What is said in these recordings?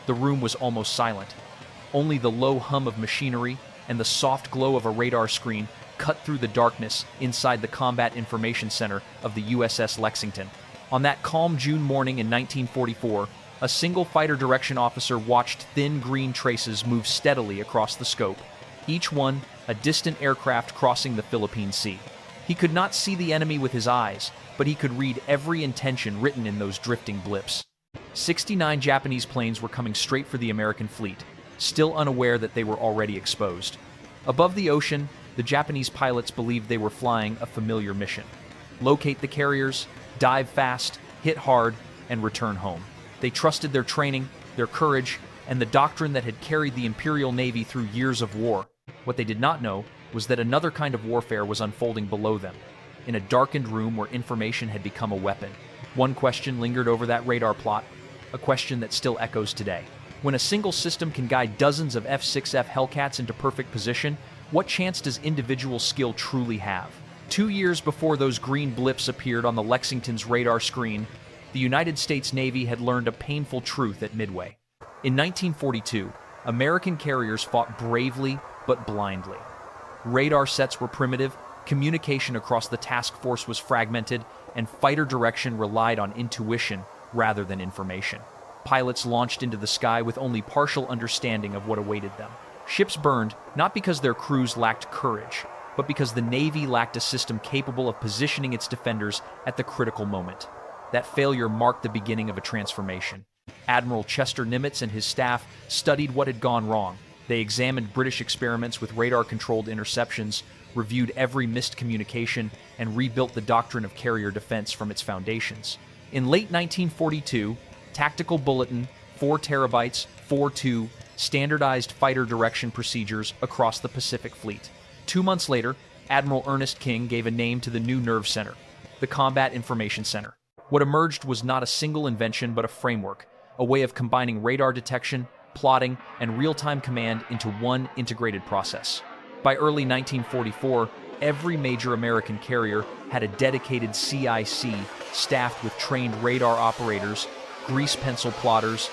The room was almost silent. Only the low hum of machinery and the soft glow of a radar screen cut through the darkness inside the Combat Information Center of the USS Lexington. On that calm June morning in 1944, a single fighter direction officer watched thin green traces move steadily across the scope, each one a distant aircraft crossing the Philippine Sea. He could not see the enemy with his eyes, but he could read every intention written in those drifting blips. 69 Japanese planes were coming straight for the American fleet, still unaware that they were already exposed. Above the ocean, the Japanese pilots believed they were flying a familiar mission: locate the carriers, dive fast, hit hard, and return home. They trusted their training, their courage, and the doctrine that had carried the Imperial Navy through years of war. What they did not know was that another kind of warfare was unfolding below them, in a darkened room where information had become a weapon. One question lingered over that radar plot, a question that still echoes today. When a single system can guide dozens of F-6F Hellcats into perfect position, what chance does individual skill truly have? 2 years before those green blips appeared on the Lexington's radar screen, the United States Navy had learned a painful truth at Midway. In 1942, American carriers fought bravely but blindly. Radar sets were primitive, communication across the task force was fragmented, and fighter direction relied on intuition rather than information. Pilots launched into the sky with only partial understanding of what awaited them. Ships burned not because their crews lacked courage, but because the Navy lacked a system capable of positioning its defenders at the critical moment. That failure marked the beginning of a transformation. Admiral Chester Nimitz and his staff studied what had gone wrong. They examined British experiments with radar-controlled interceptions, reviewed every missed communication, and rebuilt the doctrine of carrier defense from its foundations. In late 1942, Tactical Bulletin 4 terabytes 4.2 standardized fighter direction procedures across the Pacific Fleet. 2 months later, Admiral Ernest King gave a name to the new nerve center, the Combat Information Center. What emerged was not a single invention but a framework, a way of combining radar detection, plotting, and real-time command into one integrated process. By early 1944, every major American carrier had a dedicated CIC staffed with trained radar operators, grease pencil plotters,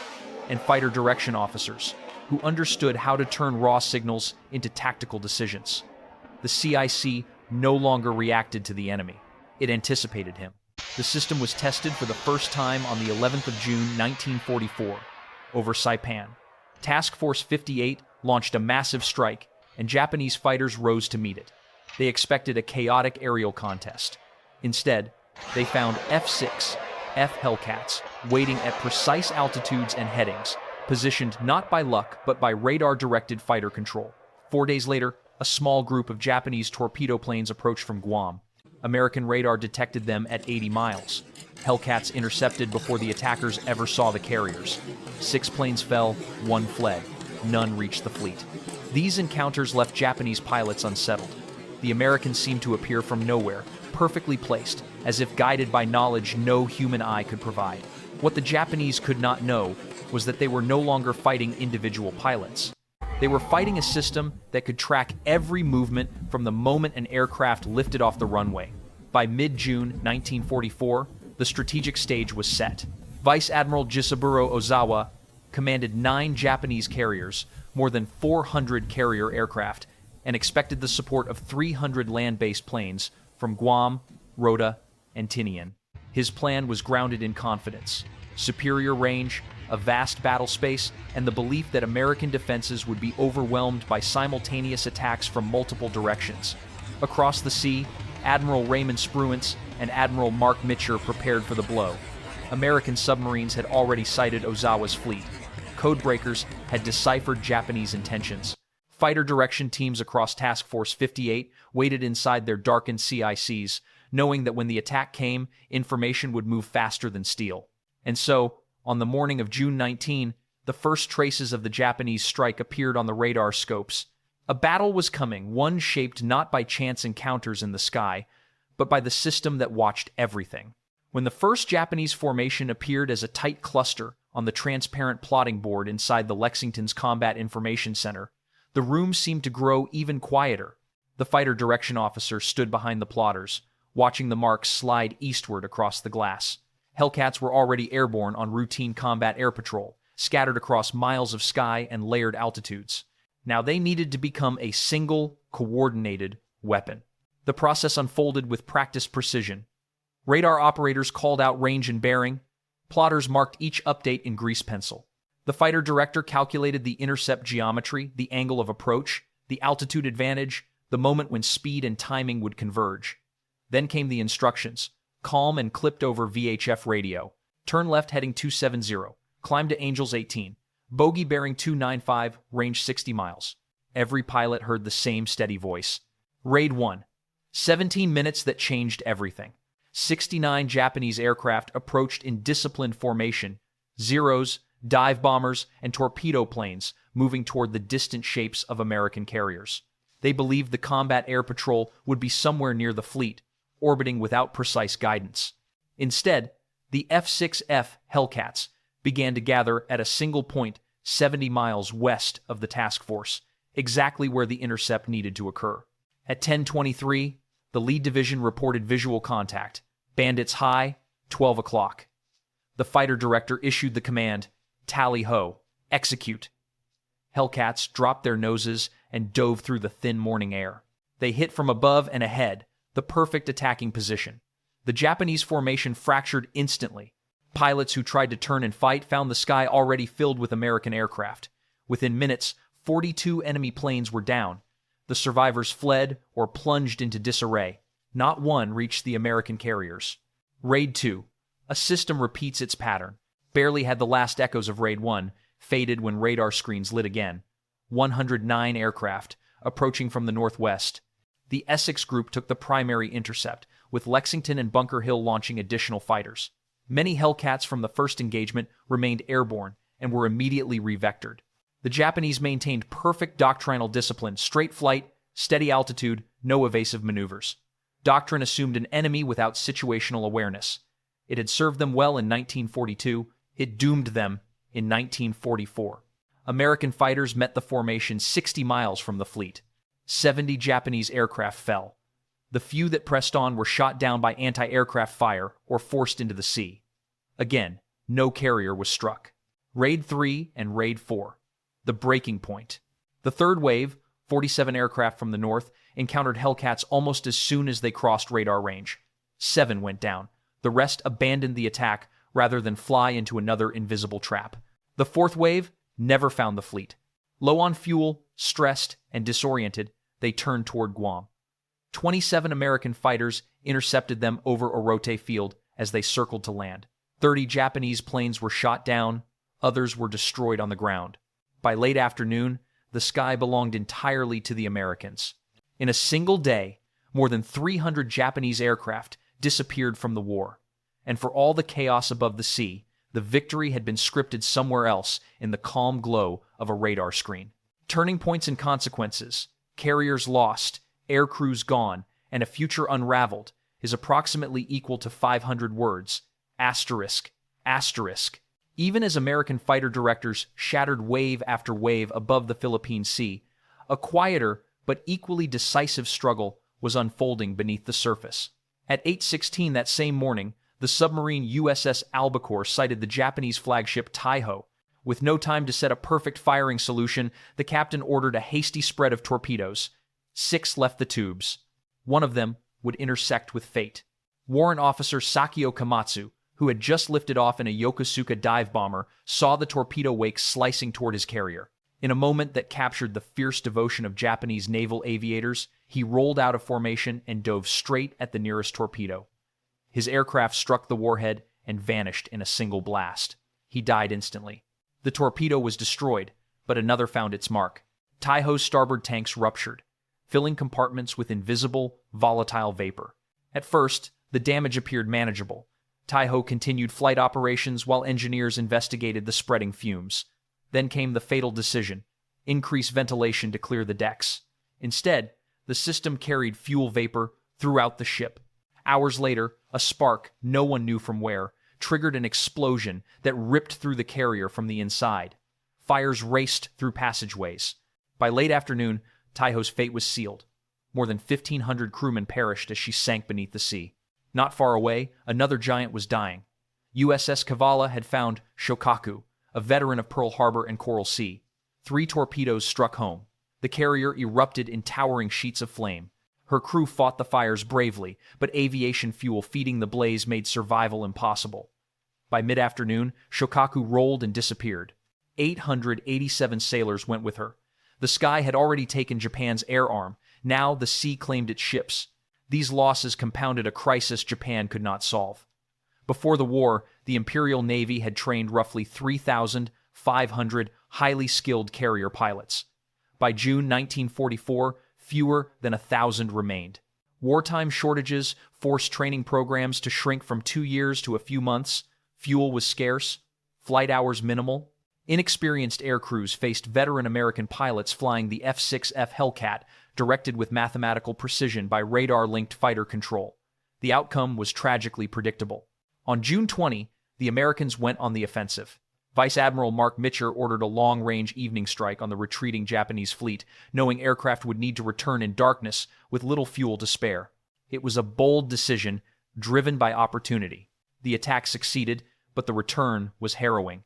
and fighter direction officers who understood how to turn raw signals into tactical decisions. The CIC no longer reacted to the enemy. It anticipated him. The system was tested for the first time on the 11th of June, 1944, over Saipan. Task Force 58 launched a massive strike, and Japanese fighters rose to meet it. They expected a chaotic aerial contest. Instead, they found F-6F Hellcats waiting at precise altitudes and headings, positioned not by luck but by radar-directed fighter control. 4 days later, a small group of Japanese torpedo planes approached from Guam. American radar detected them at 80 miles. Hellcats intercepted before the attackers ever saw the carriers. 6 planes fell, 1 fled. None reached the fleet. These encounters left Japanese pilots unsettled. The Americans seemed to appear from nowhere, perfectly placed, as if guided by knowledge no human eye could provide. What the Japanese could not know was that they were no longer fighting individual pilots. They were fighting a system that could track every movement from the moment an aircraft lifted off the runway. By mid-June 1944, the strategic stage was set. Vice Admiral Jisaburo Ozawa commanded 9 Japanese carriers, more than 400 carrier aircraft, and expected the support of 300 land-based planes from Guam, Rota, and Tinian. His plan was grounded in confidence, superior range, a vast battle space, and the belief that American defenses would be overwhelmed by simultaneous attacks from multiple directions. Across the sea, Admiral Raymond Spruance and Admiral Mark Mitcher prepared for the blow. American submarines had already sighted Ozawa's fleet. Codebreakers had deciphered Japanese intentions. Fighter direction teams across Task Force 58 waited inside their darkened CICs, knowing that when the attack came, information would move faster than steel. And so, on the morning of June 19, the first traces of the Japanese strike appeared on the radar scopes. A battle was coming, one shaped not by chance encounters in the sky, but by the system that watched everything. When the first Japanese formation appeared as a tight cluster on the transparent plotting board inside the Lexington's Combat Information Center, the room seemed to grow even quieter. The fighter direction officer stood behind the plotters, watching the marks slide eastward across the glass. Hellcats were already airborne on routine combat air patrol, scattered across miles of sky and layered altitudes. Now they needed to become a single, coordinated weapon. The process unfolded with practiced precision. Radar operators called out range and bearing. Plotters marked each update in grease pencil. The fighter director calculated the intercept geometry, the angle of approach, the altitude advantage, the moment when speed and timing would converge. Then came the instructions. Calm and clipped over VHF radio. Turn left heading 270. Climb to Angels 18. Bogey bearing 295, range 60 miles. Every pilot heard the same steady voice. Raid 1. 17 minutes that changed everything. 69 Japanese aircraft approached in disciplined formation. Zeros, dive bombers, and torpedo planes moving toward the distant shapes of American carriers. They believed the combat air patrol would be somewhere near the fleet, orbiting without precise guidance. Instead, the F-6F Hellcats began to gather at a single point 70 miles west of the task force, exactly where the intercept needed to occur. At 10:23, the lead division reported visual contact. Bandits high, 12 o'clock. The fighter director issued the command, tally-ho, execute. Hellcats dropped their noses and dove through the thin morning air. They hit from above and ahead, the perfect attacking position. The Japanese formation fractured instantly. Pilots who tried to turn and fight found the sky already filled with American aircraft. Within minutes, 42 enemy planes were down. The survivors fled or plunged into disarray. Not one reached the American carriers. Raid 2. A system repeats its pattern. Barely had the last echoes of Raid 1 faded when radar screens lit again. 109 aircraft, approaching from the northwest. The Essex Group took the primary intercept, with Lexington and Bunker Hill launching additional fighters. Many Hellcats from the first engagement remained airborne and were immediately revectored. The Japanese maintained perfect doctrinal discipline, straight flight, steady altitude, no evasive maneuvers. Doctrine assumed an enemy without situational awareness. It had served them well in 1942. It doomed them in 1944. American fighters met the formation 60 miles from the fleet. 70 Japanese aircraft fell. The few that pressed on were shot down by anti-aircraft fire or forced into the sea. Again, no carrier was struck. Raid 3 and Raid 4. The breaking point. The third wave, 47 aircraft from the north, encountered Hellcats almost as soon as they crossed radar range. 7 went down. The rest abandoned the attack rather than fly into another invisible trap. The fourth wave never found the fleet. Low on fuel, stressed, and disoriented, they turned toward Guam. 27 American fighters intercepted them over Orote Field as they circled to land. 30 Japanese planes were shot down, others were destroyed on the ground. By late afternoon, the sky belonged entirely to the Americans. In a single day, more than 300 Japanese aircraft disappeared from the war. And for all the chaos above the sea, the victory had been scripted somewhere else in the calm glow of a radar screen. Turning points and consequences, carriers lost, air crews gone, and a future unraveled is approximately equal to 500 words. Asterisk, asterisk. Even as American fighter directors shattered wave after wave above the Philippine Sea, a quieter but equally decisive struggle was unfolding beneath the surface. At 8:16 that same morning, the submarine USS Albacore sighted the Japanese flagship Taiho. With no time to set a perfect firing solution, the captain ordered a hasty spread of torpedoes. 6 left the tubes. One of them would intersect with fate. Warrant Officer Sakio Komatsu, who had just lifted off in a Yokosuka dive bomber, saw the torpedo wake slicing toward his carrier. In a moment that captured the fierce devotion of Japanese naval aviators, he rolled out of formation and dove straight at the nearest torpedo. His aircraft struck the warhead and vanished in a single blast. He died instantly. The torpedo was destroyed, but another found its mark. Taiho's starboard tanks ruptured, filling compartments with invisible, volatile vapor. At first, the damage appeared manageable. Taiho continued flight operations while engineers investigated the spreading fumes. Then came the fatal decision: increase ventilation to clear the decks. Instead, the system carried fuel vapor throughout the ship. Hours later, a spark, no one knew from where, triggered an explosion that ripped through the carrier from the inside. Fires raced through passageways. By late afternoon, Taiho's fate was sealed. More than 1,500 crewmen perished as she sank beneath the sea. Not far away, another giant was dying. USS Kavala had found Shokaku, a veteran of Pearl Harbor and Coral Sea. 3 torpedoes struck home. The carrier erupted in towering sheets of flame. Her crew fought the fires bravely, but aviation fuel feeding the blaze made survival impossible. By mid-afternoon, Shokaku rolled and disappeared. 887 sailors went with her. The sky had already taken Japan's air arm. Now the sea claimed its ships. These losses compounded a crisis Japan could not solve. Before the war, the Imperial Navy had trained roughly 3,500 highly skilled carrier pilots. By June 1944, fewer than 1,000 remained. Wartime shortages forced training programs to shrink from 2 years to a few months. Fuel was scarce, flight hours minimal. Inexperienced air crews faced veteran American pilots flying the F-6F Hellcat, directed with mathematical precision by radar-linked fighter control. The outcome was tragically predictable. On June 20, the Americans went on the offensive. Vice Admiral Mark Mitcher ordered a long-range evening strike on the retreating Japanese fleet, knowing aircraft would need to return in darkness with little fuel to spare. It was a bold decision, driven by opportunity. The attack succeeded, but the return was harrowing.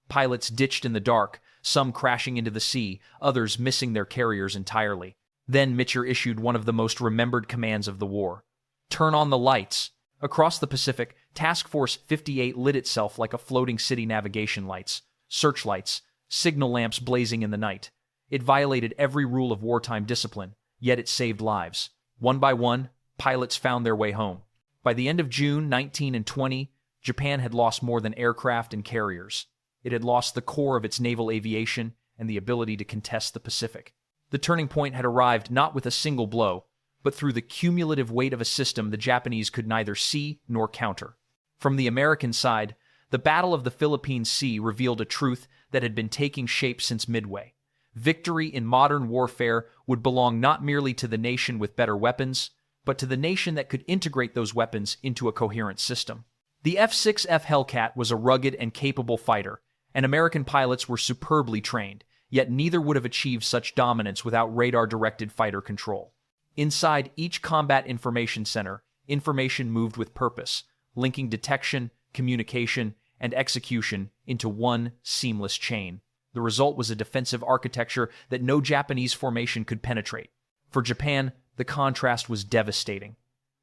Pilots ditched in the dark, some crashing into the sea, others missing their carriers entirely. Then Mitcher issued one of the most remembered commands of the war. "Turn on the lights." Across the Pacific, Task Force 58 lit itself like a floating city navigation lights, searchlights, signal lamps blazing in the night. It violated every rule of wartime discipline, yet it saved lives. One by one, pilots found their way home. By the end of June 19 and 20, Japan had lost more than aircraft and carriers. It had lost the core of its naval aviation and the ability to contest the Pacific. The turning point had arrived not with a single blow, but through the cumulative weight of a system the Japanese could neither see nor counter. From the American side, the Battle of the Philippine Sea revealed a truth that had been taking shape since Midway. Victory in modern warfare would belong not merely to the nation with better weapons, but to the nation that could integrate those weapons into a coherent system. The F-6F Hellcat was a rugged and capable fighter, and American pilots were superbly trained, yet neither would have achieved such dominance without radar-directed fighter control. Inside each combat information center, information moved with purpose, linking detection, communication, and execution into one seamless chain. The result was a defensive architecture that no Japanese formation could penetrate. For Japan, the contrast was devastating.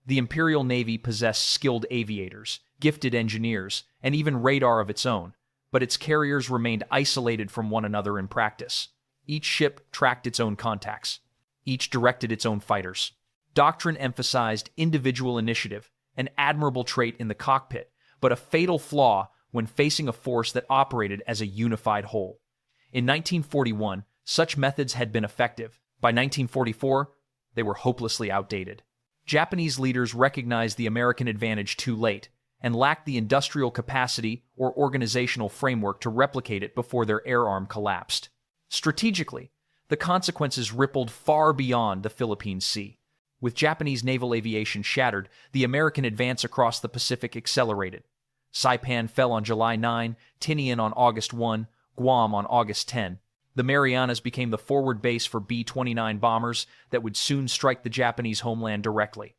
The Imperial Navy possessed skilled aviators, gifted engineers, and even radar of its own, but its carriers remained isolated from one another in practice. Each ship tracked its own contacts. Each directed its own fighters. Doctrine emphasized individual initiative, an admirable trait in the cockpit, but a fatal flaw when facing a force that operated as a unified whole. In 1941, such methods had been effective. By 1944, they were hopelessly outdated. Japanese leaders recognized the American advantage too late and lacked the industrial capacity or organizational framework to replicate it before their air arm collapsed. Strategically, the consequences rippled far beyond the Philippine Sea. With Japanese naval aviation shattered, the American advance across the Pacific accelerated. Saipan fell on July 9, Tinian on August 1, Guam on August 10. The Marianas became the forward base for B-29 bombers that would soon strike the Japanese homeland directly.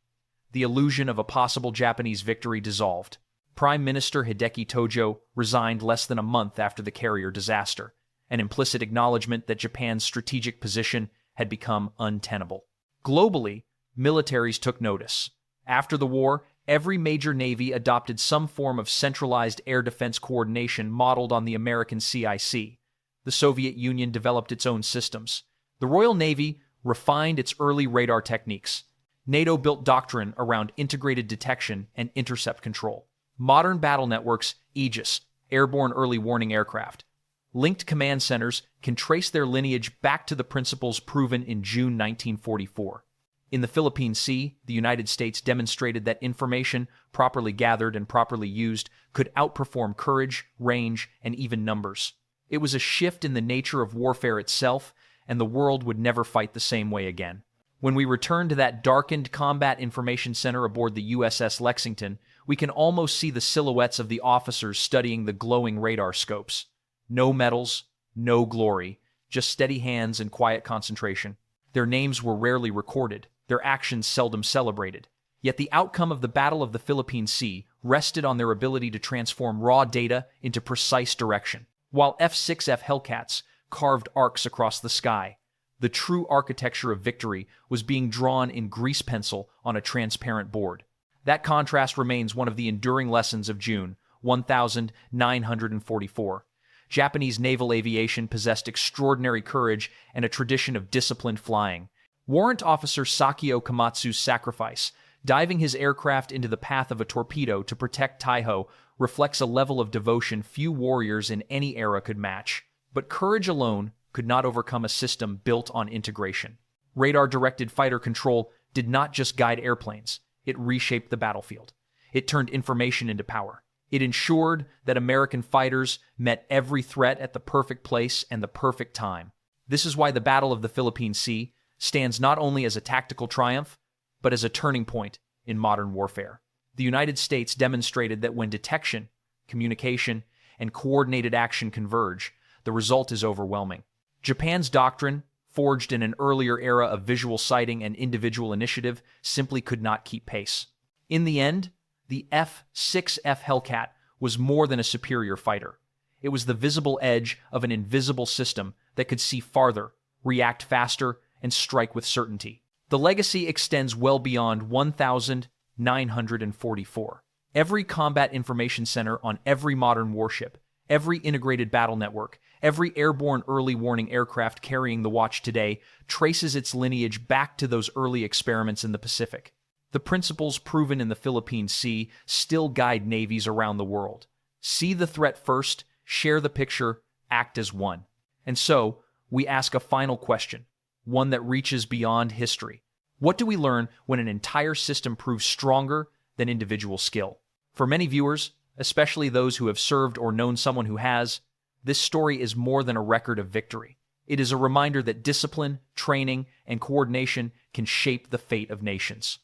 The illusion of a possible Japanese victory dissolved. Prime Minister Hideki Tojo resigned less than a month after the carrier disaster, an implicit acknowledgement that Japan's strategic position had become untenable. Globally, militaries took notice. After the war, every major navy adopted some form of centralized air defense coordination modeled on the American CIC. The Soviet Union developed its own systems. The Royal Navy refined its early radar techniques. NATO built doctrine around integrated detection and intercept control. Modern battle networks, Aegis, airborne early warning aircraft. Linked command centers can trace their lineage back to the principles proven in June 1944. In the Philippine Sea, the United States demonstrated that information, properly gathered and properly used, could outperform courage, range, and even numbers. It was a shift in the nature of warfare itself, and the world would never fight the same way again. When we return to that darkened combat information center aboard the USS Lexington, we can almost see the silhouettes of the officers studying the glowing radar scopes. No medals, no glory, just steady hands and quiet concentration. Their names were rarely recorded, their actions seldom celebrated. Yet the outcome of the Battle of the Philippine Sea rested on their ability to transform raw data into precise direction. while F-6F Hellcats carved arcs across the sky. The true architecture of victory was being drawn in grease pencil on a transparent board. That contrast remains one of the enduring lessons of June 1944. Japanese naval aviation possessed extraordinary courage and a tradition of disciplined flying. Warrant Officer Sakio Komatsu's sacrifice, diving his aircraft into the path of a torpedo to protect Taiho, reflects a level of devotion few warriors in any era could match. But courage alone could not overcome a system built on integration. Radar-directed fighter control did not just guide airplanes, it reshaped the battlefield. It turned information into power. It ensured that American fighters met every threat at the perfect place and the perfect time. This is why the Battle of the Philippine Sea stands not only as a tactical triumph, but as a turning point in modern warfare. The United States demonstrated that when detection, communication, and coordinated action converge, the result is overwhelming. Japan's doctrine, forged in an earlier era of visual sighting and individual initiative, simply could not keep pace. In the end, the F-6F Hellcat was more than a superior fighter. It was the visible edge of an invisible system that could see farther, react faster, and strike with certainty. The legacy extends well beyond 1944. Every combat information center on every modern warship, every integrated battle network, every airborne early warning aircraft carrying the watch today traces its lineage back to those early experiments in the Pacific. The principles proven in the Philippine Sea still guide navies around the world. See the threat first, share the picture, act as one. And so, we ask a final question, one that reaches beyond history. What do we learn when an entire system proves stronger than individual skill? For many viewers, especially those who have served or known someone who has, this story is more than a record of victory. It is a reminder that discipline, training, and coordination can shape the fate of nations.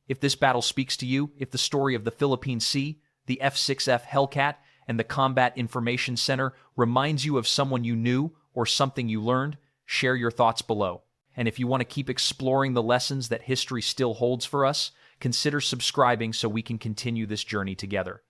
If this battle speaks to you, if the story of the Philippine Sea, the F-6F Hellcat, and the Combat Information Center reminds you of someone you knew or something you learned, share your thoughts below. And if you want to keep exploring the lessons that history still holds for us, consider subscribing so we can continue this journey together.